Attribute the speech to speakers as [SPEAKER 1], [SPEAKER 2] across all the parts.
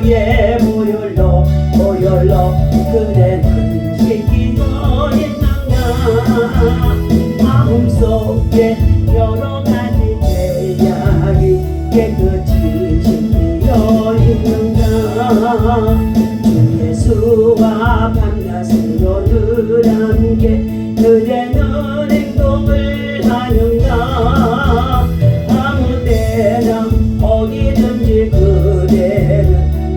[SPEAKER 1] 예수의 보혈로 그대는 씻기고 있는가 마음속에 여러가지 죄악이 깨끗이 씻기어 있는가 주 예수와 밤낮으로 늘 함께 그대는 행동을 하는가 아무 때나 어디든지 그대는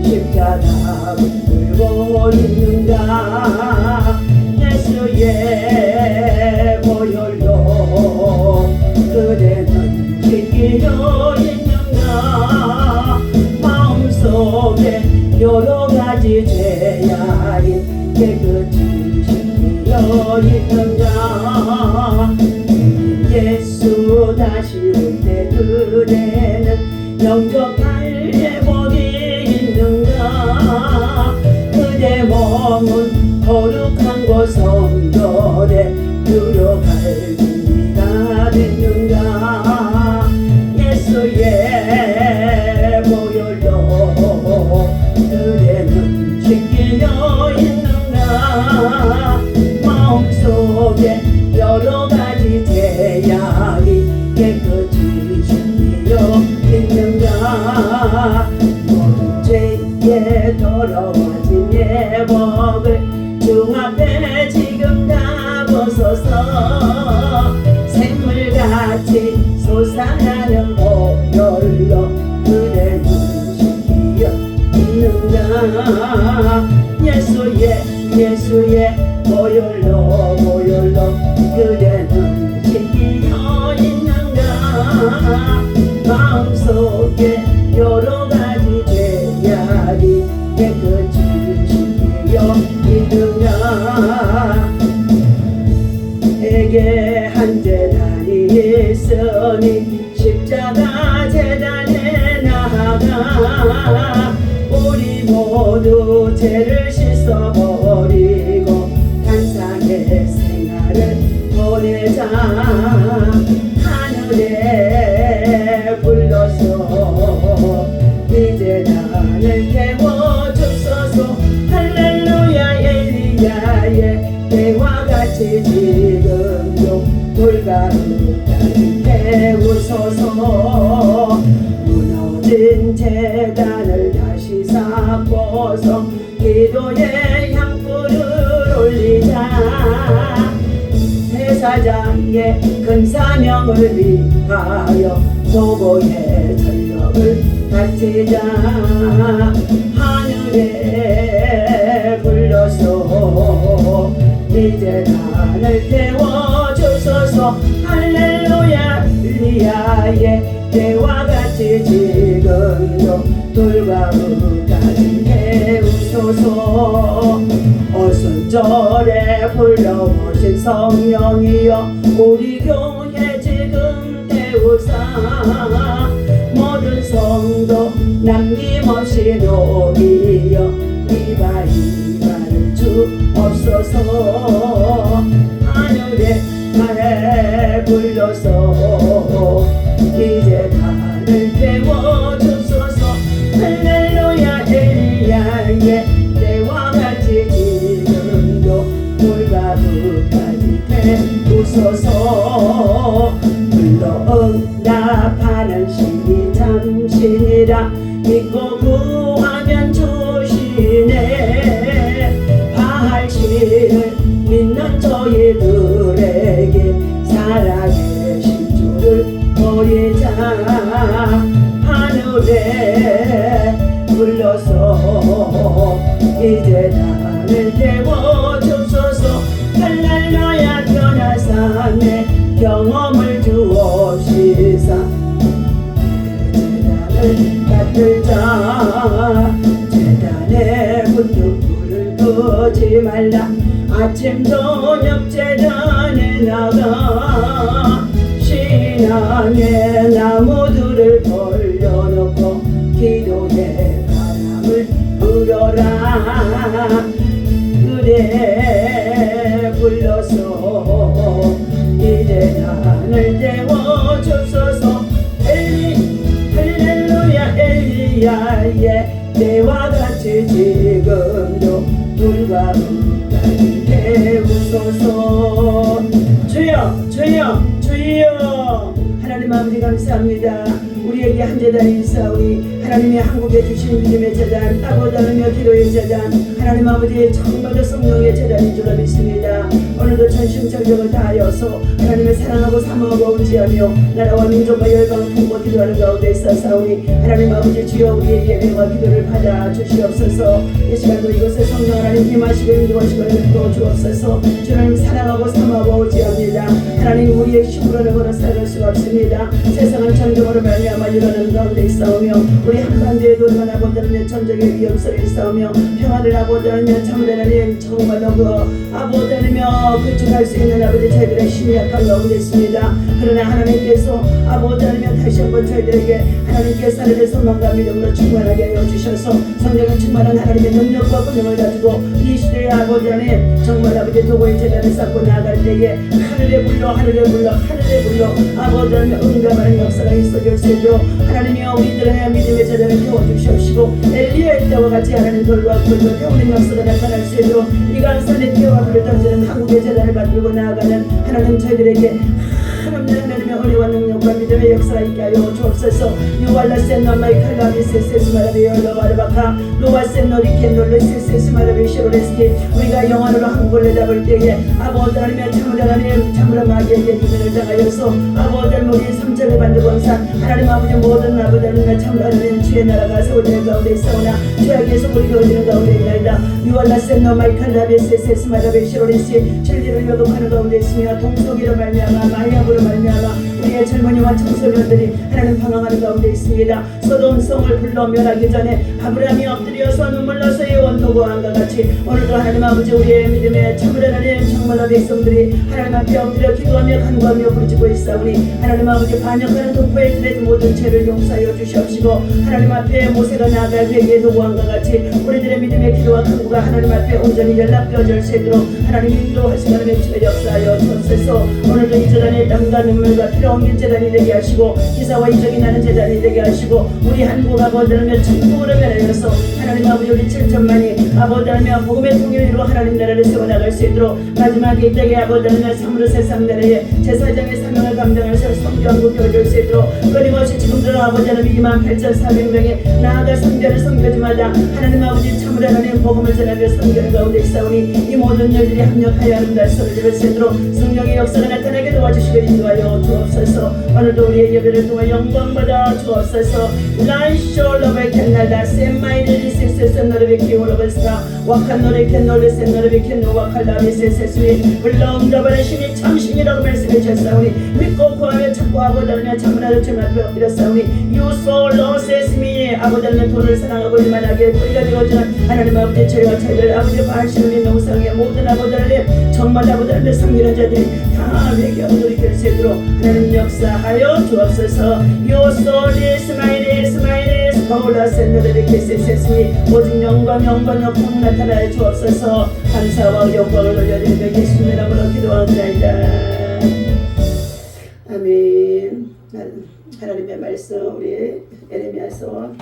[SPEAKER 1] 십자가 붙들고 있는가 예수의 보혈로 그대는 씻기어 있는가 마음속에 여러가지 죄악이 깨끗이 씻기어 있는가 예수 다시 올 때 그대는 영접할 회복이 있는가 그대 몸은 거룩한 곳 성전에 들어갈 준비가 됐는가 예수의 보혈로 그대는 씻기어 있는가 마음속에 여러가지 죄악이 깨끗이 씻기어 있는가 모든 죄에 더러워진 예복을 주 앞에 지금 다 벗어서 샘물같이 솟아나는 보혈로 그대는 씻기어 있는가 예수의 보혈로 그대는 씻기어 있는가 마음속에 여러가지 죄악이 깨끗이 씻기어 있는가 내게 한 재단이 있으니 십자가 재단에 나아가 우리 모두 죄를 씻어버리고 단상의 생활을 보내자 하늘에 불러서 이제 나를 태워주소서 할렐루야 엘리야의 때와 같이 지금도 돌가루까지 태우소서 무너진 재단을 다시 쌓고서 기도의 향불을 올리자 제사장의 큰 사명을 위하여 도보의 전력을 바치자 하늘에 불러서 이제 나를 태워주소서 할렐루야 엘리야의 때와 같이 지금도 돌가루까지 태우소서 오순절에 불러오신 성령이여 우리 교회 지금 태우사 모든 성도 남김없이 녹이여 이바를 주옵소서 하늘에 불러서 이제 나를 태워주소서 할렐루야 엘리야의 때와 같이 지금도 돌가루까지 태우소서 불러 응답하는 신이 참신이라 믿고 구하면 주시네 바할 신을 믿는 저희들에게 살아계신 주를 보이자 하늘에 불러서 이제 나를 태워주소서 할렐루야 변화산의 경험을 주옵시사 재단을 받들자 재단에 문득 불을 끄지 말라 아침 저녁 재단에 나가 신앙의 나무들을 벌려놓고 기도의 바람을 불어라 그래 불러서 이제 나를 태워주소서 할렐루야 엘리야의 때와 같이 지금도 불과 음란히 태우소서. 주여 주여 주여. 하나님 아버지 감사합니다. 우리에게 한 재단이 있사오니 하나님이 한국에 주신 믿음의 재단, 아버지 하나님의 기도의 재단, 하나님 아버지의 정말로 성령의 재단인 줄 믿습니다. 오늘도 전심전력을 다하여서 하나님의 사랑하고 사모하고 의지하며 나라와 민족과 열방을 품고 기도하는 가운데 있사오니 하나님 아버지 주여 우리의 예배와 기도를 받아 주시옵소서. 이 시간도 이곳에 성령 하나님 임하시고 인도하시고 인도 주옵소서. 주님 사랑하고 사모하고 의지합니다. 하나님 우리의 힘으로는 걸어 살아갈 수가 없습니다. 세상은 전쟁으로 말미암아 일어나는 가운데 있사오며 우리 한반도에도 일어나 아버지는 전쟁의 위험성이 있사오며 평화를 아버지는 참으라는 정말로 그 아버지며 구축할 수 있는 아버지 저희들의 힘이 약한 가운데 있습니다. 그러나 하나님께서 아버지며 다시 한번 저희들에게 하나님께서 하늘의 소망과 믿음으로 충만하게 하여 주셔서 성령의 충만한 하나님의 능력과 권능을 가지고 이 시대의 아버지 안에 정말 아버지 도구의 재단을 쌓고 나아갈 때에 하늘의 불로 아버지 하나님의 응답하는 역사가 있어질 수 있도록 하나님이여 우리들의 믿음의 재단을 태워주시옵시고 엘리야의 때와 같이 하나님 돌과 불로 태우는 역사가 나타날 수 있도록 이 강산의 태와 불을 던지는 한국의 재단을 만들고 나아가는 하나님 저희들에게 하나님의 은혜와 능력과 믿음의 역사가 있게 하여 주옵소서. 유알라센 너마이 칼라비 세세스 마라비 열로바르바카 노아센 너리켄 놀레 세세스 마라비 시로레스키. 우리가 영원으로 한국을 내다볼 때에 아버지 하나님의 참으로 하나님 참으로 마귀에게 기근을 당하여서 아버지 우리의 삼적을 만들고 항상 하나님 아버지 모든 아버지 하나님의 참으로 하나님 주의 나라가 세워지는 가운데 있사오나 죄악에서 우리가 어디는 가운데 있나이다. 유알라센 너마이 칼라비 세세스 마라비 시로레스키. 진리를 요동하는 가운데 있으며 동속이로 말미암아 마약으로 말미암아 우리의 젊은이와 청소년들이 하나님 방황하는 가운데 있습니다. 소돔성을 불러 멸하기 전에 아브라함이 엎드려서 눈물 나서의 원도고함과 같이 오늘도 하나님 아버지 우리의 믿음의 참으로 하나님 정말로 백성들이 하나님 앞에 엎드려 기도하며 간구하며 부르짖고 있사오니 하나님 아버지 반역하는 동포의 들의 모든 죄를 용서하여 주시옵시고 하나님 앞에 모세가 나아갈 회개의 도구함과 같이 우리들의 믿음의 기도와 간구가 하나님 앞에 온전히 연락되어질 수 있도록 하나님 인도하시고 하나님의 주의 역사하여 주옵소서. 오늘도 이 재단의 땀과 눈물과 피로 옮긴 재단이 되게 하시고 기사와 이적이 나는 재단이 되게 하시고 우리 한국 아버지라며 천국으로 변하여서 하나님 아버지 우리 7천만이 아버지라며 복음의 통일로 하나님 나라를 세워나갈 수 있도록 마지막에 이 땅에 아버지라며 참으로 세상 나라에 제사장의 사명을 감당하셔 성교한국 되어줄 수 있도록 끊임없이 지금도 아버지는 28,400명의 나아가 성전을 섬겨주마다 하나님 아버지 참으로 하나님 복음을 전하며 섬기는 가운데 있사오니 이 모든 일들이 합력하여 아름다운 소리를 들을 수 있도록 성령의 역사가 나타나게 도와주시고 인도하여 주옵소서. 오늘도 우리의 예배를 통해 영광받아 주옵소서. 라이쇼로베켄나다 세마이르리 세세스 너르베키오로베스타 와칸 노레켄 노레센 노르베켄 노와칼라비 세세스위 불러응답하는 신이 참신이라고 말씀해 주셨사오니 믿고 구하며 찾고 아버지를 참으라를 주님 앞에 엎드렸사오니 유소로세스미 아버지는 돈을 사랑하고 일만하게 뿌리가 되어주는 하나님 아버지 저희와 저희들 아버지 바하시는 명성의 모든 아버지를 정말 아버지를 섬기는 자들이 다 회개 얻으리 될 수 있도록 하나님 역사하여 주옵소서. 요소리스마이리스마이리스 거울라센노르베케세세스미 오직 영광 나타나여 주옵소서. 감사와 영광을 올려드리며 예수님의 이름으로 기도하옵나이다. 아멘. 하나님의 말씀 우리 에레미야서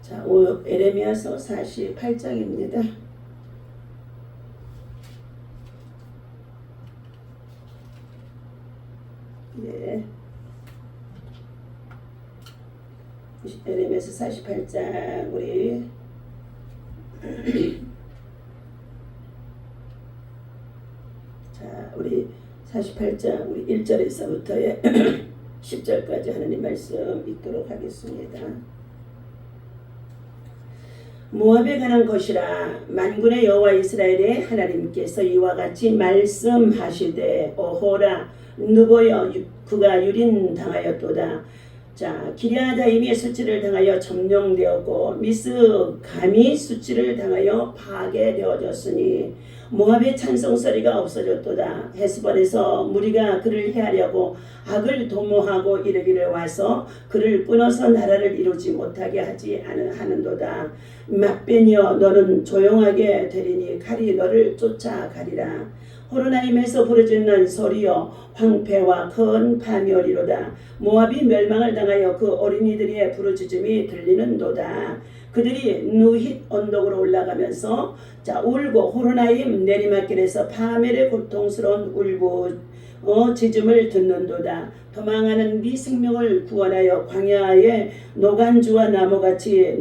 [SPEAKER 1] 자, 에레미야서 48장입니다. 네. 에레미야서 48장 우리 자, 우리 48장 우리 1절에서부터의 10절까지 하나님 말씀 읽도록 하겠습니다. 모압에 관한 것이라 만군의 여호와 이스라엘의 하나님께서 이와 같이 말씀하시되 오호라 누보여 그가 유린 당하였도다. 자, 기럇자임이 수치를 당하여 점령되었고 미스감이 수치를 당하여 파괴되어졌으니 모압의 찬송소리가 없어졌도다. 헤스본에서 무리가 그를 해하려고 악을 도모하고 이르기를 와서 그를 끊어서 나라를 이루지 못하게 하지 하는도다. 막변이여 너는 조용하게 되리니 칼이 너를 쫓아가리라. 호로나임에서 부르짖는 소리여 황폐와 큰 파멸이로다. 모압이 멸망을 당하여 그 어린이들의 부르짖음이 들리는도다. 그들이 누힛 언덕으로 올라가면서 울고 호로나임 내리막길에서 파멸의 고통스러운 울부짖음을 듣는도다. 도망하는 네 생명을 구원하여 광야의 노간주 나무같이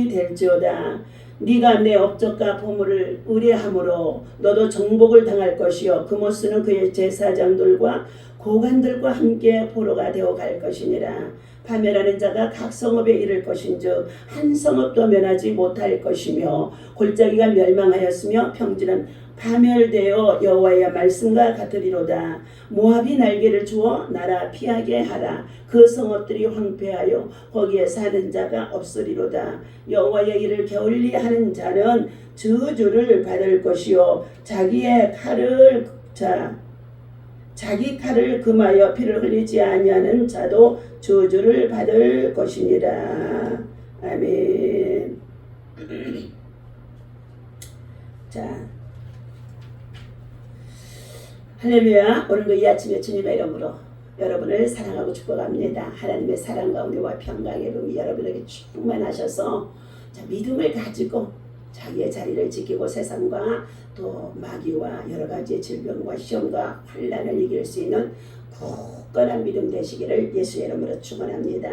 [SPEAKER 1] 될지어다. 네가 내 업적과 보물을 의뢰함으로 너도 정복을 당할 것이요 그모스는 그의 제사장들과 고관들과 함께 포로가 되어 갈 것이니라. 파멸하는 자가 각 성읍에 이를 것인즉 한 성읍도 면하지 못할 것이며 골짜기가 멸망하였으며 평지는 파멸되어 여호와의 말씀과 같으리로다. 모압이 날개를 주어 나라 피하게 하라. 그 성읍들이 황폐하여 거기에 사는 자가 없으리로다. 여호와의 일을 게을리하는 자는 저주를 받을 것이요 자기 칼을 금하여 피를 흘리지 아니하는 자도 저주를 받을 것이니라. 아멘. 자, 할렐루야. 오늘도 이 아침에 주님의 이름으로 여러분을 사랑하고 축복합니다. 하나님의 사랑 가운데와 평강의 복이 여러분에게 충만하셔서 믿음을 가지고 자기의 자리를 지키고 세상과 또 마귀와 여러 가지 질병과 시험과 환난을 이길 수 있는 굳건한 믿음 되시기를 예수의 이름으로 축원합니다.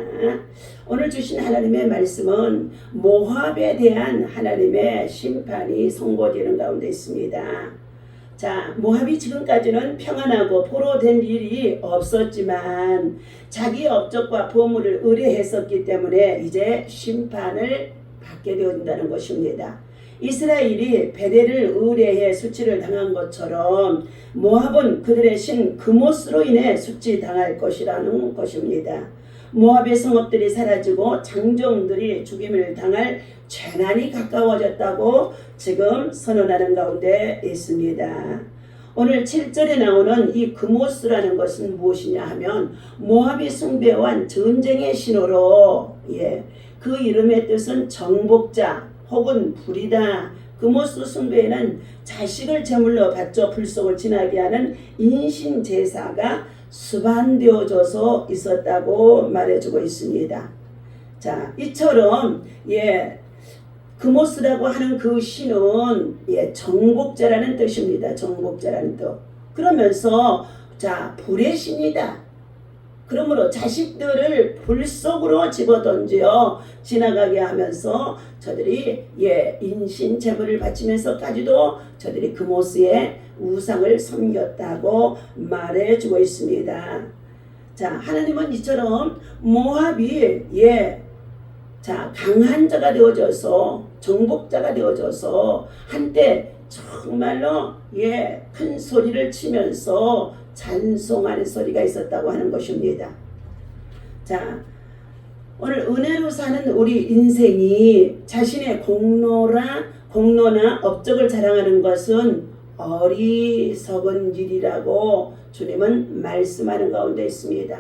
[SPEAKER 1] 오늘 주신 하나님의 말씀은 모압에 대한 하나님의 심판이 선고되는 가운데 있습니다. 자, 모압이 지금까지는 평안하고 포로된 일이 없었지만 자기 업적과 보물을 의뢰했었기 때문에 이제 심판을 받게 되어진다는 것입니다. 이스라엘이 베델을 의뢰해 수치를 당한 것처럼 모압은 그들의 신 그모스로 인해 수치당할 것이라는 것입니다. 모압의 성읍들이 사라지고 장정들이 죽임을 당할 재난이 가까워졌다고 지금 선언하는 가운데 있습니다. 오늘 7절에 나오는 이 그모스라는 것은 무엇이냐 하면 모압이 숭배한 전쟁의 신호로 그 이름의 뜻은 정복자 혹은 불이다. 그모스 숭배에는 자식을 제물로 바쳐 불속을 지나게 하는 인신제사가 수반되어져서 있었다고 말해주고 있습니다. 자, 이처럼 그모스라고 하는 그 신은 정복자라는 뜻입니다. 정복자라는 뜻. 그러면서 불의 신이다. 그러므로 자식들을 불 속으로 집어던져 지나가게 하면서 저들이 인신 제물을 바치면서까지도 저들이 그모스의 우상을 섬겼다고 말해주고 있습니다. 자, 하나님은 이처럼 모압이 강한 자가 되어져서 정복자가 되어져서 한때 정말로 큰 소리를 치면서 찬송하는 소리가 있었다고 하는 것입니다. 자, 오늘 은혜로 사는 우리 인생이 자신의 공로나 업적을 자랑하는 것은 어리석은 일이라고 주님은 말씀하는 가운데 있습니다.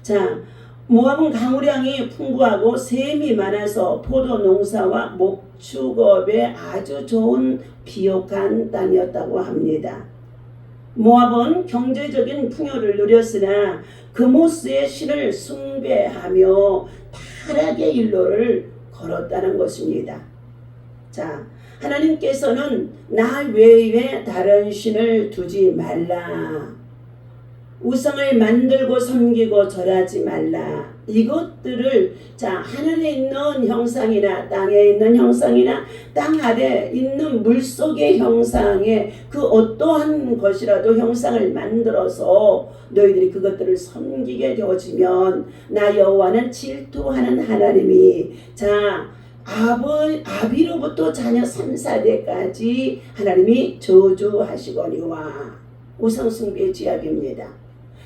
[SPEAKER 1] 자, 모압은 강우량이 풍부하고 샘이 많아서 포도 농사와 목축업에 아주 좋은 비옥한 땅이었다고 합니다. 모압은 경제적인 풍요를 누렸으나 그모스의 신을 숭배하며 타락의 일로를 걸었다는 것입니다. 자, 하나님께서는 나 외에 다른 신을 두지 말라. 우상을 만들고 섬기고 절하지 말라. 이것들을 하늘에 있는 형상이나 땅에 있는 형상이나 땅 아래 있는 물속의 형상에 그 어떠한 것이라도 형상을 만들어서 너희들이 그것들을 섬기게 되어지면 나 여호와는 질투하는 하나님이 아비로부터 자녀 3, 4대까지 하나님이 저주하시거니와. 우상숭배의 지압입니다.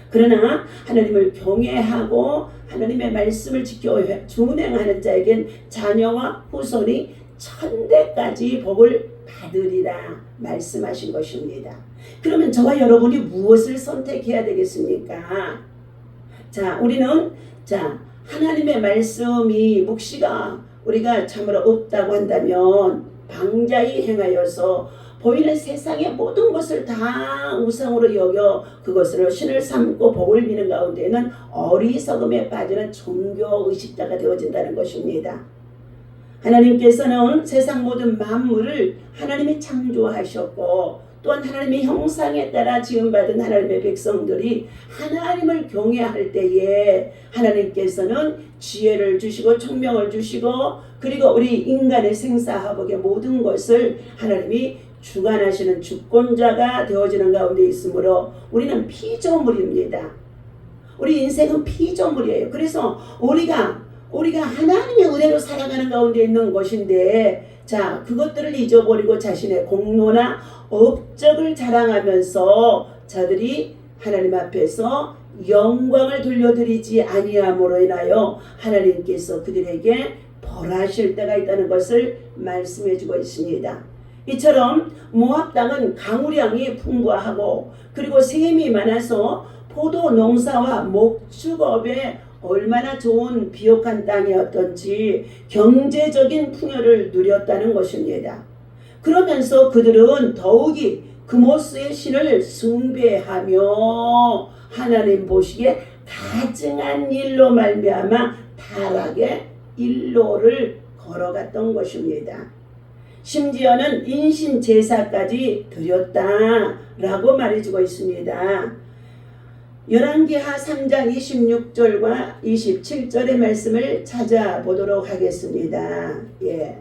[SPEAKER 1] 그러나 하나님을 경외하고 하나님의 말씀을 지켜 준행하는 자에겐 자녀와 후손이 천대까지 복을 받으리라 말씀하신 것입니다. 그러면 저와 여러분이 무엇을 선택해야 되겠습니까? 자, 우리는 하나님의 말씀이 묵시가 우리가 참으로 없다고 한다면 방자히 행하여서 보이는 세상의 모든 것을 다 우상으로 여겨 그것으로 신을 삼고 복을 비는 가운데는 어리석음에 빠지는 종교의식자가 되어진다는 것입니다. 하나님께서는 세상 모든 만물을 하나님이 창조하셨고 또한 하나님의 형상에 따라 지음받은 하나님의 백성들이 하나님을 경외할 때에 하나님께서는 지혜를 주시고 총명을 주시고 그리고 우리 인간의 생사화복의 모든 것을 하나님이 주관하시는 주권자가 되어지는 가운데 있으므로 우리는 피조물입니다. 우리 인생은 피조물이에요. 그래서 우리가 하나님의 은혜로 살아가는 가운데 있는 것인데 그것들을 잊어버리고 자신의 공로나 업적을 자랑하면서 저들이 하나님 앞에서 영광을 돌려드리지 아니함으로 인하여 하나님께서 그들에게 벌하실 때가 있다는 것을 말씀해주고 있습니다. 이처럼 모압 땅은 강우량이 풍부하고 그리고 샘이 많아서 포도 농사와 목축업에 얼마나 좋은 비옥한 땅이었던지 경제적인 풍요를 누렸다는 것입니다. 그러면서 그들은 더욱이 그모스의 신을 숭배하며 하나님 보시기에 가증한 일로 말미암아 타락의 일로를 걸어갔던 것입니다. 심지어는 인신 제사까지 드렸다라고 말해주고 있습니다. 열왕기하 3장 26절과 27절의 말씀을 찾아보도록 하겠습니다. 예.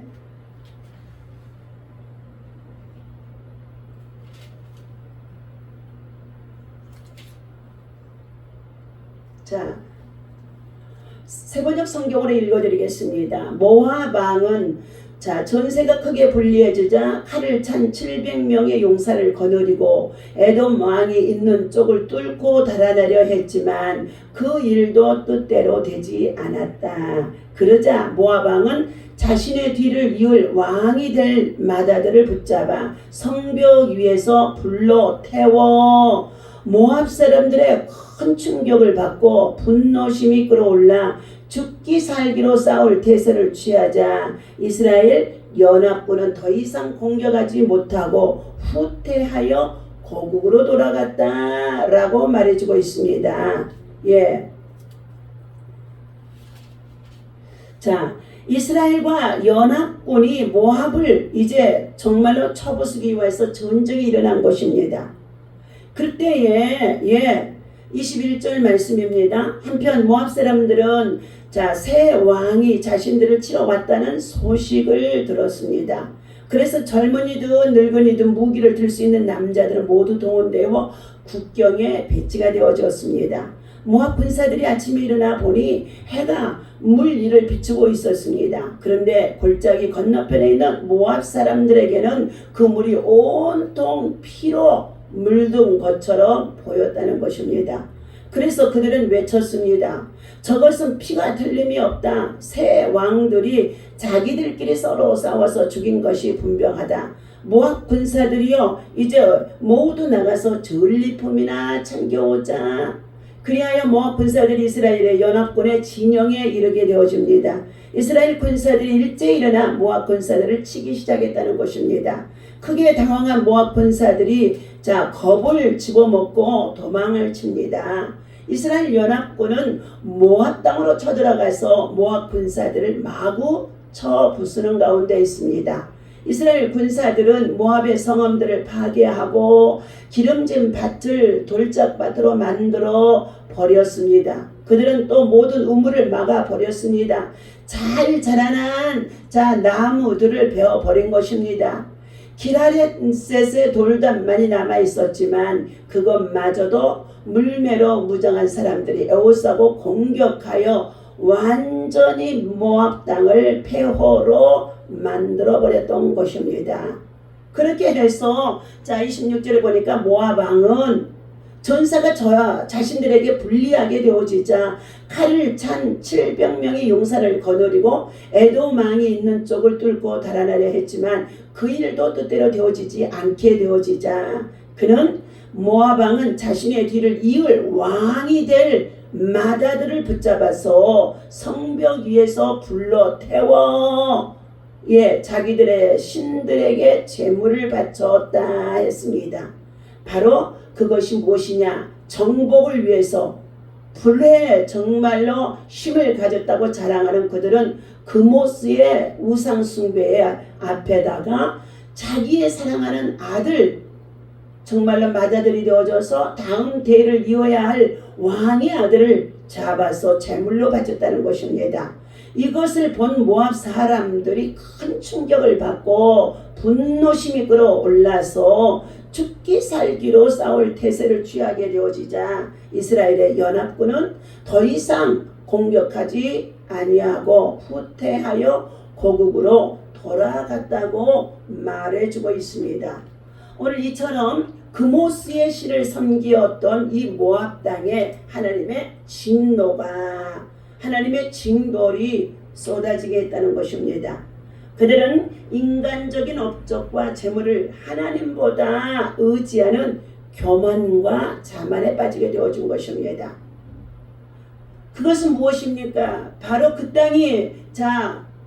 [SPEAKER 1] 세번역 성경으로 읽어드리겠습니다. 모압 왕은 전세가 크게 불리해지자 칼을 찬 700명의 용사를 거느리고 에돔 왕이 있는 쪽을 뚫고 달아나려 했지만 그 일도 뜻대로 되지 않았다. 그러자 모압 왕은 자신의 뒤를 이을 왕이 될 마다들을 붙잡아 성벽 위에서 불로 태워 모압 사람들의 큰 충격을 받고 분노심이 끌어올라 죽기 살기로 싸울 태세를 취하자 이스라엘 연합군은 더 이상 공격하지 못하고 후퇴하여 고국으로 돌아갔다라고 말해주고 있습니다. 예. 이스라엘과 연합군이 모압을 이제 정말로 쳐부수기 위해서 전쟁이 일어난 것입니다. 그때에 21절 말씀입니다. 한편 모압 사람들은 새 왕이 자신들을 치러 왔다는 소식을 들었습니다. 그래서 젊은이든 늙은이든 무기를 들 수 있는 남자들은 모두 동원되어 국경에 배치가 되어졌습니다. 모압 군사들이 아침에 일어나 보니 해가 물 위를 비추고 있었습니다. 그런데 골짜기 건너편에 있는 모압 사람들에게는 그 물이 온통 피로 물든 것처럼 보였다는 것입니다. 그래서 그들은 외쳤습니다. 저것은 피가 틀림이 없다. 새 왕들이 자기들끼리 서로 싸워서 죽인 것이 분명하다. 모압 군사들이여 이제 모두 나가서 전리품이나 챙겨오자. 그리하여 모압 군사들이 이스라엘의 연합군의 진영에 이르게 되어집니다. 이스라엘 군사들이 일제히 일어나 모압 군사들을 치기 시작했다는 것입니다. 크게 당황한 모압 군사들이 겁을 집어먹고 도망을 칩니다. 이스라엘 연합군은 모압 땅으로 쳐들어가서 모압 군사들을 마구 쳐 부수는 가운데 있습니다. 이스라엘 군사들은 모압의 성읍들을 파괴하고 기름진 밭을 돌짝밭으로 만들어 버렸습니다. 그들은 또 모든 우물을 막아 버렸습니다. 잘 자라난 나무들을 베어 버린 것입니다. 기라렛셋의 돌담만이 남아 있었지만 그것마저도 물매로 무장한 사람들이 에워싸고 공격하여 완전히 모압 땅을 폐허로 만들어 버렸던 것입니다. 그렇게 돼서 26절에 보니까 모압 왕은 전사가 저와 자신들에게 불리하게 되어지자 칼을 찬 700명의 용사를 거느리고 에돔 왕이 있는 쪽을 뚫고 달아나려 했지만 그 일도 뜻대로 되어지지 않게 되어지자 그는 모압 왕은 자신의 뒤를 이을 왕이 될 마다들을 붙잡아서 성벽 위에서 불러 태워 자기들의 신들에게 제물을 바쳤다 했습니다. 바로 그것이 무엇이냐? 정복을 위해서 불에 정말로 힘을 가졌다고 자랑하는 그들은 그모스의 우상 숭배의 앞에다가 자기의 사랑하는 아들 정말로 맏아들이 되어져서 다음 대를 이어야 할 왕의 아들을 잡아서 제물로 바쳤다는 것입니다. 이것을 본 모압 사람들이 큰 충격을 받고 분노심이 끌어올라서 죽기 살기로 싸울 태세를 취하게 되어지자 이스라엘의 연합군은 더 이상 공격하지 아니하고 후퇴하여 고국으로 돌아갔다고 말해주고 있습니다. 오늘 이처럼 그모스의 신을 섬기었던 이 모압 땅에 하나님의 진노가 하나님의 징벌이 쏟아지게 했다는 것입니다. 그들은 인간적인 업적과 재물을 하나님보다 의지하는 교만과 자만에 빠지게 되어준 것입니다. 그것은 무엇입니까? 바로 그 땅이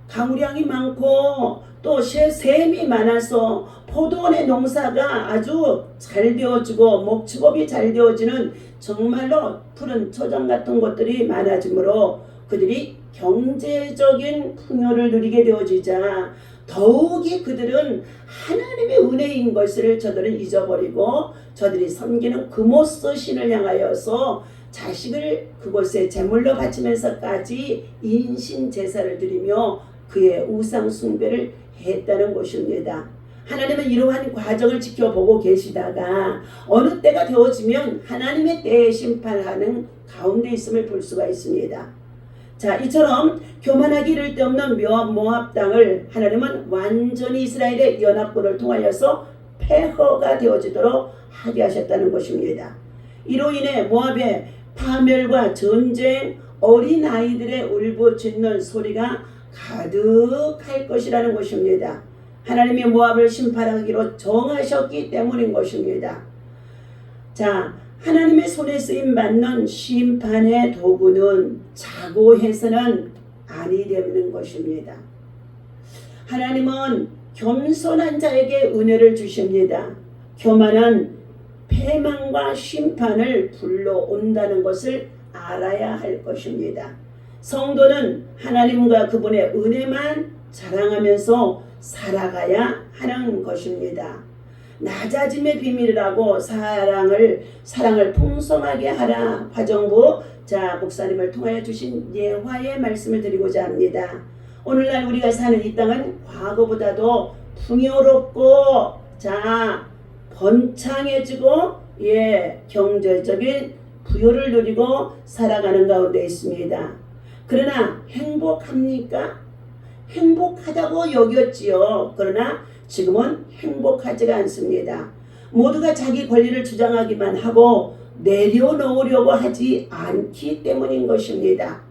[SPEAKER 1] 강우량이 많고 또 샘이 많아서 포도원의 농사가 아주 잘 되어지고 목축업이 잘 되어지는 정말로 푸른 초장 같은 것들이 많아지므로 그들이 경제적인 풍요를 누리게 되어지자 더욱이 그들은 하나님의 은혜인 것을 저들은 잊어버리고 저들이 섬기는 그모스 신을 향하여서 자식을 그곳에 제물로 바치면서까지 인신 제사를 드리며 그의 우상 숭배를 했다는 것입니다. 하나님은 이러한 과정을 지켜보고 계시다가 어느 때가 되어지면 하나님의 때에 심판하는 가운데 있음을 볼 수가 있습니다. 이처럼 교만하기 이를 데 없는 모압 땅을 하나님은 완전히 이스라엘의 연합군을 통하여서 폐허가 되어지도록 하게 하셨다는 것입니다. 이로 인해 모압의 파멸과 전쟁, 어린 아이들의 울부짖는 소리가 가득할 것이라는 것입니다. 하나님이 모압을 심판하기로 정하셨기 때문인 것입니다. 하나님의 손에 쓰임 받는 심판의 도구는 자고해서는 아니 되는 것입니다. 하나님은 겸손한 자에게 은혜를 주십니다. 교만은 패망과 심판을 불러온다는 것을 알아야 할 것입니다. 성도는 하나님과 그분의 은혜만 자랑하면서 살아가야 하는 것입니다. 낮아짐의 비밀이라고 사랑을 풍성하게 하라. 화정부 목사님을 통하여 주신 예화의 말씀을 드리고자 합니다. 오늘날 우리가 사는 이 땅은 과거보다도 풍요롭고 번창해지고 경제적인 부여를 누리고 살아가는 가운데 있습니다. 그러나 행복합니까? 행복하다고 여겼지요. 그러나 지금은 행복하지가 않습니다. 모두가 자기 권리를 주장하기만 하고 내려놓으려고 하지 않기 때문인 것입니다.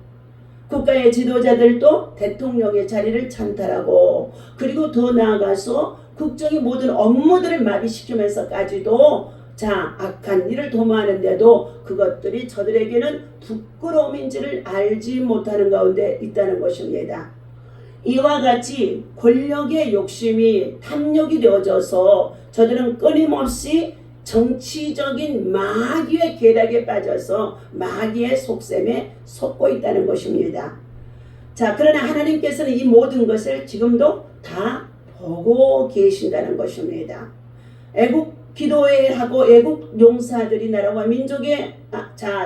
[SPEAKER 1] 국가의 지도자들도 대통령의 자리를 찬탈하고 그리고 더 나아가서 국정의 모든 업무들을 마비시키면서까지도 악한 일을 도모하는데도 그것들이 저들에게는 부끄러움인지를 알지 못하는 가운데 있다는 것입니다. 이와 같이 권력의 욕심이 탐욕이 되어져서 저들은 끊임없이 정치적인 마귀의 계략에 빠져서 마귀의 속셈에 속고 있다는 것입니다. 그러나 하나님께서는 이 모든 것을 지금도 다 보고 계신다는 것입니다. 애국 기도회하고 애국 용사들이 나라와 민족에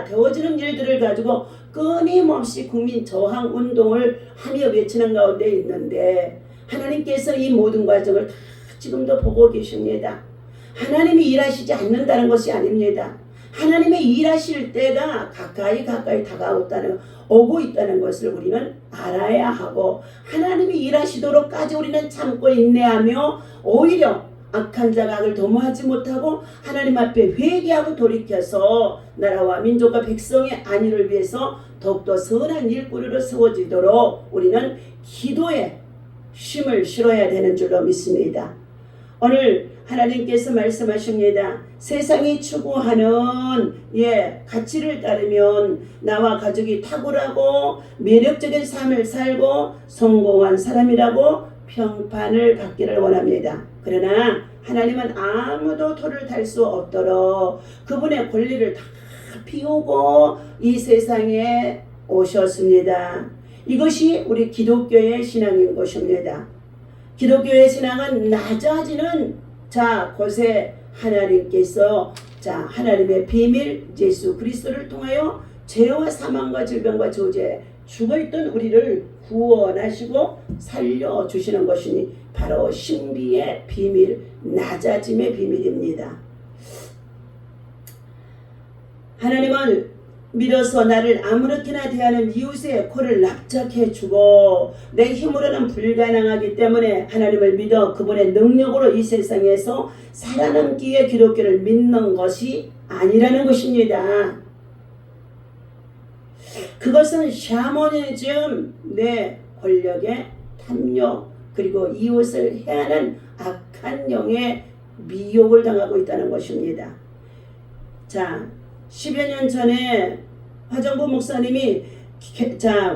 [SPEAKER 1] 되어지는 일들을 가지고 끊임없이 국민 저항 운동을 하며 외치는 가운데 있는데 하나님께서 이 모든 과정을 다 지금도 보고 계십니다. 하나님이 일하시지 않는다는 것이 아닙니다. 하나님의 일하실 때가 가까이 오고 있다는 것을 우리는 알아야 하고 하나님이 일하시도록까지 우리는 참고 인내하며 오히려 악한 자가 악을 도모하지 못하고 하나님 앞에 회개하고 돌이켜서 나라와 민족과 백성의 안위를 위해서 더욱더 선한 일꾼으로 세워지도록 우리는 기도에 힘을 실어야 되는 줄로 믿습니다. 오늘 하나님께서 말씀하십니다. 세상이 추구하는 가치를 따르면 나와 가족이 탁월하고 매력적인 삶을 살고 성공한 사람이라고 평판을 받기를 원합니다. 그러나 하나님은 아무도 토를 탈 수 없도록 그분의 권리를 다 피우고 이 세상에 오셨습니다. 이것이 우리 기독교의 신앙인 것입니다. 기독교의 신앙은 낮아지는 곳에 하나님께서 하나님의 비밀 예수 그리스도를 통하여 죄와 사망과 질병과 저주에 죽어있던 우리를 구원하시고 살려주시는 것이니 바로 신비의 비밀, 낮아짐의 비밀입니다. 하나님은 믿어서 나를 아무렇게나 대하는 이웃의 코를 납작해주고 내 힘으로는 불가능하기 때문에 하나님을 믿어 그분의 능력으로 이 세상에서 살아남기에 기독교를 믿는 것이 아니라는 것입니다. 그것은 샤머니즘, 내 권력의 탐욕, 그리고 이웃을 해하는 악한 영의 미혹을 당하고 있다는 것입니다. 10여 년 전에 화정부 목사님이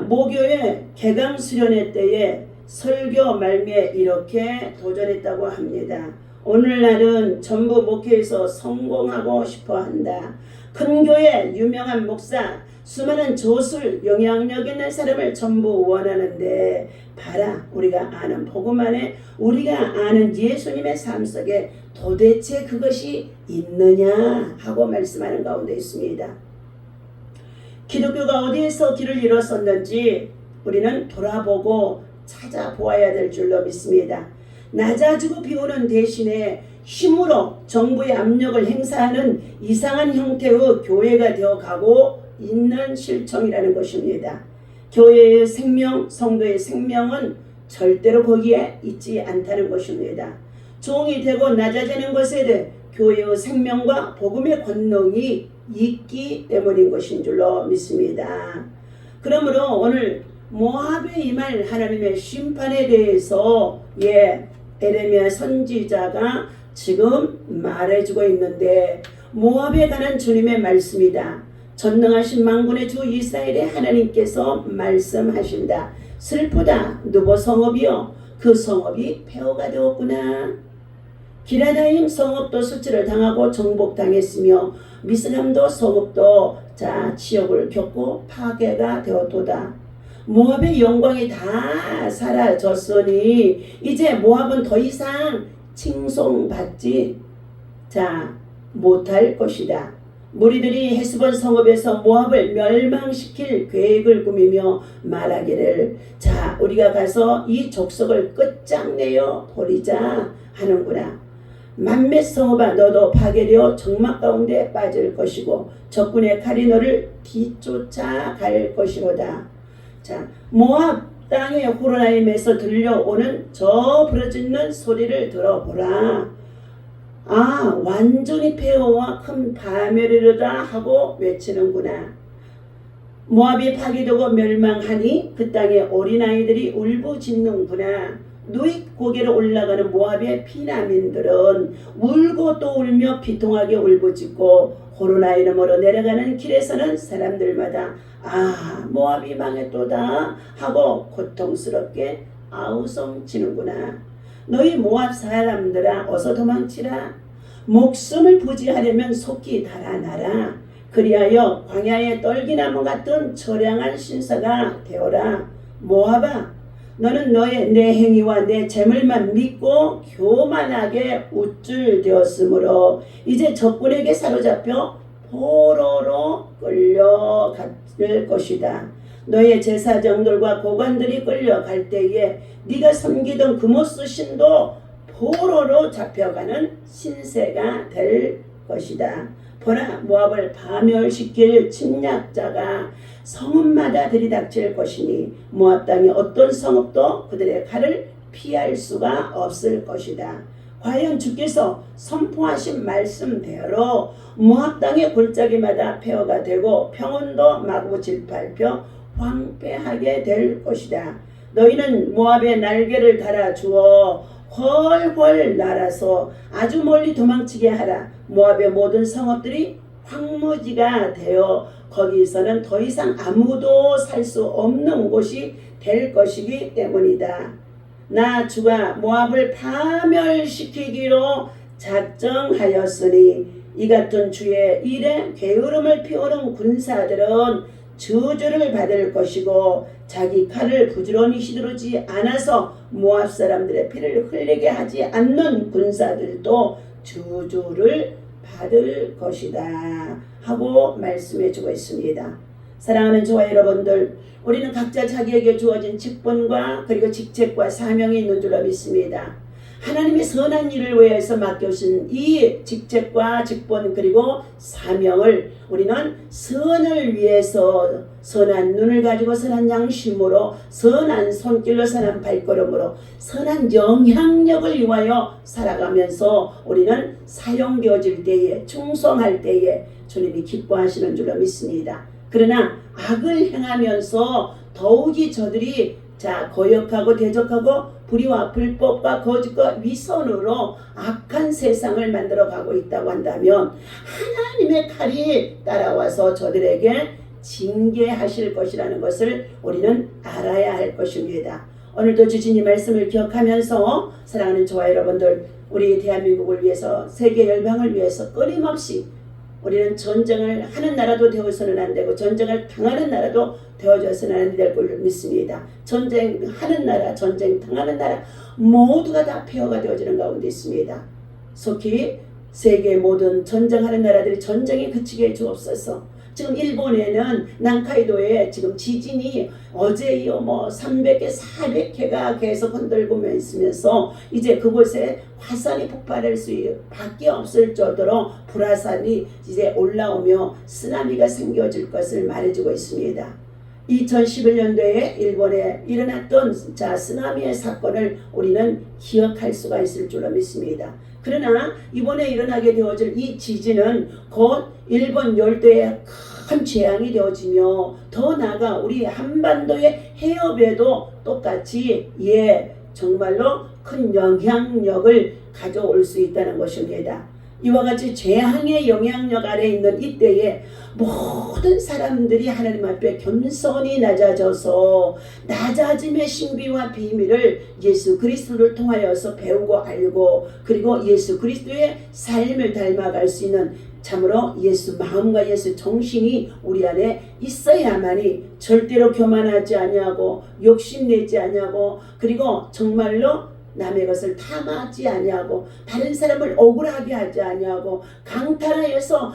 [SPEAKER 1] 모교회 개강 수련회 때에 설교 말미에 이렇게 도전했다고 합니다. 오늘날은 전부 목회에서 성공하고 싶어 한다. 큰 교회 유명한 목사 수많은 조술 영향력 있는 사람을 전부 원하는데 봐라, 우리가 아는 복음 안에 우리가 아는 예수님의 삶 속에 도대체 그것이 있느냐 하고 말씀하는 가운데 있습니다. 기독교가 어디에서 길을 잃었었는지 우리는 돌아보고 찾아보아야 될 줄로 믿습니다. 낮아지고 비우는 대신에 힘으로 정부의 압력을 행사하는 이상한 형태의 교회가 되어가고 있는 실정이라는 것입니다. 교회의 생명, 성도의 생명은 절대로 거기에 있지 않다는 것입니다. 종이 되고 낮아지는 것에 대해 교회의 생명과 복음의 권능이 있기 때문인 것인 줄로 믿습니다. 그러므로 오늘 모압에 임할 하나님의 심판에 대해서 에레미야 선지자가 지금 말해주고 있는데 모압에 관한 주님의 말씀이다. 전능하신 만군의 주 이스라엘의 하나님께서 말씀하신다. 슬프다. 누보 성읍이여, 그 성읍이 폐허가 되었구나. 기라다임 성읍도 수치를 당하고 정복당했으며 미스람도 성읍도 지역을 겪고 파괴가 되었도다. 모압의 영광이 다 사라졌으니 이제 모압은 더 이상 칭송받지 못할 것이다. 무리들이 헤스본 성읍에서 모압을 멸망시킬 계획을 꾸미며 말하기를 우리가 가서 이 족속을 끝장내어 버리자 하는구나. 만몇 성읍아, 너도 파괴되어 적막 가운데 빠질 것이고 적군의 칼이 너를 뒤쫓아갈 것이로다. 모압 땅의 호로나임에서 들려오는 저 부르짖는 소리를 들어보라. 완전히 폐허와 큰 파멸이로다 하고 외치는구나. 모압이 파괴되고 멸망하니 그 땅의 어린아이들이 울부짖는구나. 누익 고개로 올라가는 모압의 피난민들은 울고 또 울며 비통하게 울부짖고 호로나이름으로 내려가는 길에서는 사람들마다 모압이 망했도다 하고 고통스럽게 아우성치는구나. 너희 모압 사람들아, 어서 도망치라. 목숨을 부지하려면 속히 달아나라. 그리하여 광야의 떨기나무 같은 처량한 신사가 되어라. 모압아, 너는 내 행위와 내 재물만 믿고 교만하게 우쭐되었으므로 이제 적군에게 사로잡혀 포로로 끌려갈 것이다. 너의 제사장들과 고관들이 끌려갈 때에 네가 섬기던 그모스 신도 포로로 잡혀가는 신세가 될 것이다. 보라, 모압을 파멸시킬 침략자가 성읍마다 들이닥칠 것이니 모압 땅의 어떤 성읍도 그들의 칼을 피할 수가 없을 것이다. 과연 주께서 선포하신 말씀대로 모압 땅의 골짜기마다 폐허가 되고 평원도 마구질밟혀 황폐하게 될 것이다. 너희는 모압의 날개를 달아 주어 훨훨 날아서 아주 멀리 도망치게 하라. 모압의 모든 성읍들이 황무지가 되어 거기서는 더 이상 아무도 살 수 없는 곳이 될 것이기 때문이다. 나 주가 모압을 파멸시키기로 작정하였으니 이 같은 주의 일에 게으름을 피우는 군사들은 저주를 받을 것이고 자기 칼을 부지런히 휘두르지 않아서 모압 사람들의 피를 흘리게 하지 않는 군사들도 저주를 받을 것이다 하고 말씀해 주고 있습니다. 사랑하는 저와 여러분들, 우리는 각자 자기에게 주어진 직분과 그리고 직책과 사명이 있는 줄로 믿습니다. 하나님의 선한 일을 위해서 맡겨주신 이 직책과 직분 그리고 사명을 우리는 선을 위해서 선한 눈을 가지고 선한 양심으로 선한 손길로 선한 발걸음으로 선한 영향력을 위하여 살아가면서 우리는 사용되어질 때에 충성할 때에 주님이 기뻐하시는 줄로 믿습니다. 그러나 악을 행하면서 더욱이 저들이 거역하고 대적하고 불의와 불법과 거짓과 위선으로 악한 세상을 만들어가고 있다고 한다면 하나님의 칼이 따라와서 저들에게 징계하실 것이라는 것을 우리는 알아야 할 것입니다. 오늘도 주신 이 말씀을 기억하면서 사랑하는 저와 여러분들, 우리 대한민국을 위해서 세계 열방을 위해서 끊임없이 우리는 전쟁을 하는 나라도 되어서는 안 되고 전쟁을 당하는 나라도 되어져서는 안 될 걸 믿습니다. 전쟁하는 나라, 전쟁 당하는 나라 모두가 다 폐허가 되어지는 가운데 있습니다. 속히 세계의 모든 전쟁하는 나라들이 전쟁이 그치게 해주옵소서. 지금 일본에는 난카이도에 지금 지진이 어제 이어 300개, 400개가 계속 흔들고 있으면서 이제 그곳에 화산이 폭발할 수밖에 없을 정도로 불화산이 이제 올라오며 쓰나미가 생겨질 것을 말해주고 있습니다. 2011년도에 일본에 일어났던 쓰나미의 사건을 우리는 기억할 수가 있을 줄로 믿습니다. 그러나 이번에 일어나게 되어질 이 지진은 곧 일본 열도에 큰 재앙이 되어지며 더 나아가 우리 한반도의 해협에도 똑같이 정말로 큰 영향력을 가져올 수 있다는 것입니다. 이와 같이 재앙의 영향력 아래 있는 이때에 모든 사람들이 하나님 앞에 겸손히 낮아져서 낮아짐의 신비와 비밀을 예수 그리스도를 통하여서 배우고 알고 그리고 예수 그리스도의 삶을 닮아갈 수 있는 참으로 예수 마음과 예수 정신이 우리 안에 있어야만이 절대로 교만하지 아니하고 욕심내지 아니하고 그리고 정말로 남의 것을 탐하지 아니하고 다른 사람을 억울하게 하지 아니하고 강탈하여서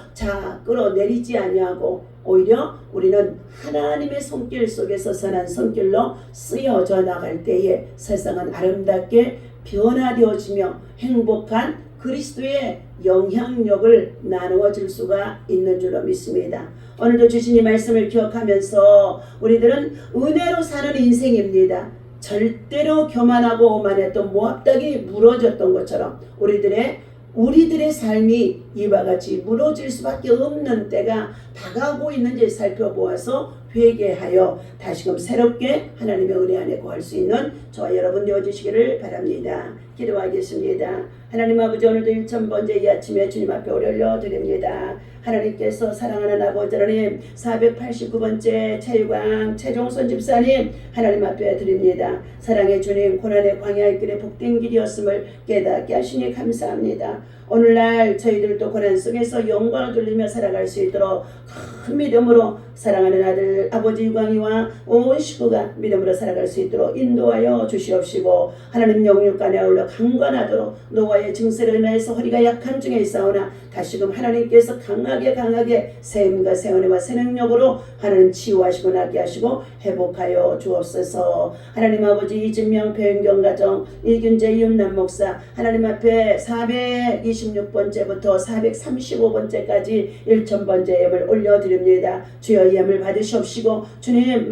[SPEAKER 1] 끌어내리지 아니하고 오히려 우리는 하나님의 손길 속에서 선한 손길로 쓰여져 나갈 때에 세상은 아름답게 변화되어지며 행복한 그리스도의 영향력을 나누어 줄 수가 있는 줄로 믿습니다. 오늘도 주신 이 말씀을 기억하면서 우리들은 은혜로 사는 인생입니다. 절대로 교만하고 오만했던 모압 땅이 무너졌던 것처럼 우리들의 삶이 이와 같이 무너질 수밖에 없는 때가 다가오고 있는지 살펴보아서 회개하여 다시금 새롭게 하나님의 은혜 안에 거할 수 있는 저와 여러분 되어주시기를 바랍니다. 기도하겠습니다. 하나님 아버지, 오늘도 1000번째 이 아침에 주님 앞에 올려 드립니다. 하나님께서 사랑하는 아버지 하나님, 489번째 최유광 최종선 집사님 하나님 앞에 드립니다. 사랑의 주님, 고난의 광야의 길에 복된 길이었음을 깨닫게 하시니 감사합니다. 오늘날 저희들도 고난 속에서 영광을 돌리며 살아갈 수 있도록 큰 믿음으로 사랑하는 아들 아버지 유광이와 온 식구가 믿음으로 살아갈 수 있도록 인도하여 주시옵시고, 하나님 영육간에 아울러 강건하도록 노아의 증세로 인하여서 허리가 약한 중에 있사오나 다시금 하나님께서 강하게 새 힘과 새 은혜와 새 능력으로 하나님 치유하시고 낫게 하시고 회복하여 주옵소서. 하나님 아버지, 이진명 배은경 가정 이균재 이윤남 목사 하나님 앞에 426번째부터 435번째까지 1000번째 예물 올려드립니다. 주여 이 예물 받으시옵시고, 주님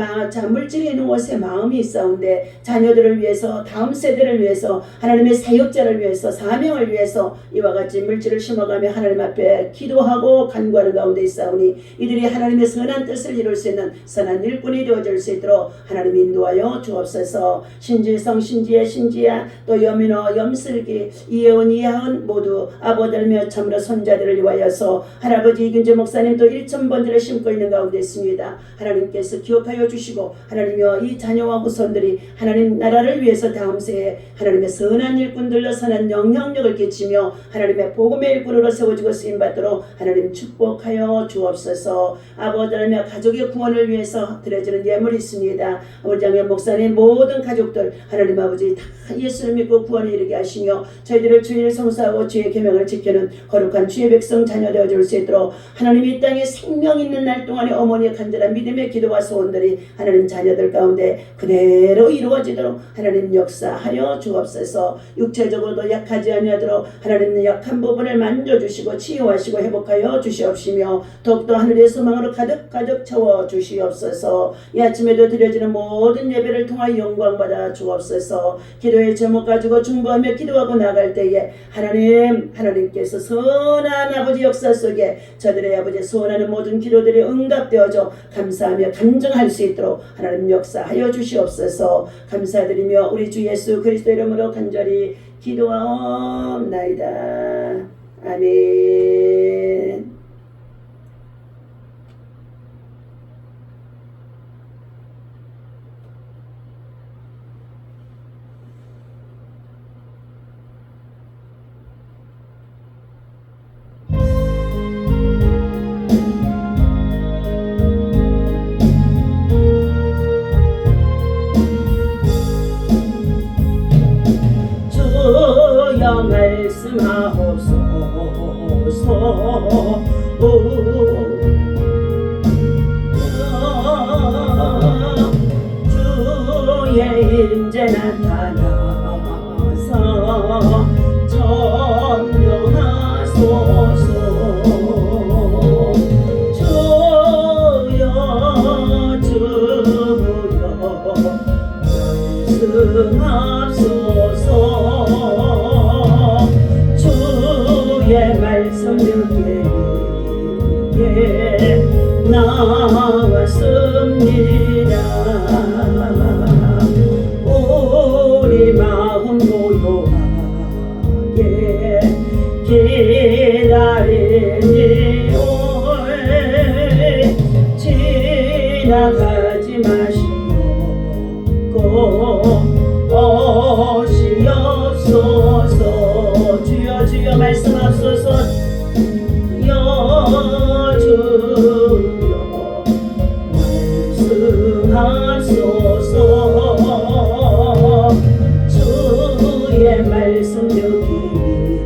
[SPEAKER 1] 물질이 있는 곳에 마음이 있사온데 자녀들 자녀들을 위해서, 다음 세대를 위해서, 하나님의 사역자를 위해서, 사명을 위해서 이와 같이 물질을 심어가며 하나님 앞에 기도하고 간구하는 가운데 있사오니 이들이 하나님의 선한 뜻을 이룰 수 있는 선한 일꾼이 되어줄 수 있도록 하나님 인도하여 주옵소서. 신지성, 신지혜, 신지야, 또 여민호, 염슬기, 이혜원, 이하은 모두 아버지며 참으로 손자들을 위하여서 할아버지 이균재 목사님 또 1,000번지를 심고 있는 가운데 있습니다. 하나님께서 기억하여 주시고 하나님이여 이 자녀와 후손들이 하나님 나라를 위해서 다음 세에 하나님의 선한 일꾼들로 선한 영향력을 끼치며 하나님의 복음의 일꾼으로 세워지고 쓰임받도록 하나님 축복하여 주옵소서. 아버지 하나님의 가족의 구원을 위해서 드려지는 예물이 있습니다. 아버지 하나님 목사님 모든 가족들 하나님 아버지 다 예수를 믿고 구원에 이르게 하시며 저희들을 주의를 성수하고 주의 계명을 지키는 거룩한 주의 백성 자녀 되어줄 수 있도록 하나님 이 땅에 생명 있는 날 동안에 어머니의 간절한 믿음의 기도와 소원들이 하나님 자녀들 가운데 그대로 이루어지도록 하나님 역사하여 주옵소서. 육체적으로도 약하지 아니하도록 하나님의 약한 부분을 만져주시고 치유하시고 회복하여 주시옵시며 더욱더 하늘의 소망으로 가득 채워 주시옵소서. 이 아침에도 드려지는 모든 예배를 통하여 영광받아 주옵소서. 기도의 제목 가지고 중보하며 기도하고 나갈 때에 하나님께서 선한 아버지 역사 속에 저들의 아버지 소원하는 모든 기도들이 응답되어져 감사하며 간증할 수 있도록 하나님 역사하여 주시옵소서. 감사드리며 우리 주 예수 그리스도 이름으로 간절히 기도하옵나이다. 아멘. 주여 말씀하옵소서. 주의 임재 나타나서 점령하소서. 주여 말씀하소서. 주의 말씀 듣기에 나왔습니다. 우리 마음 고요하게 기다리니 지나가지 마시고 오시옵소서. 주여 주여 말씀하소서. 주여 말씀하소서. 주의 말씀 듣기에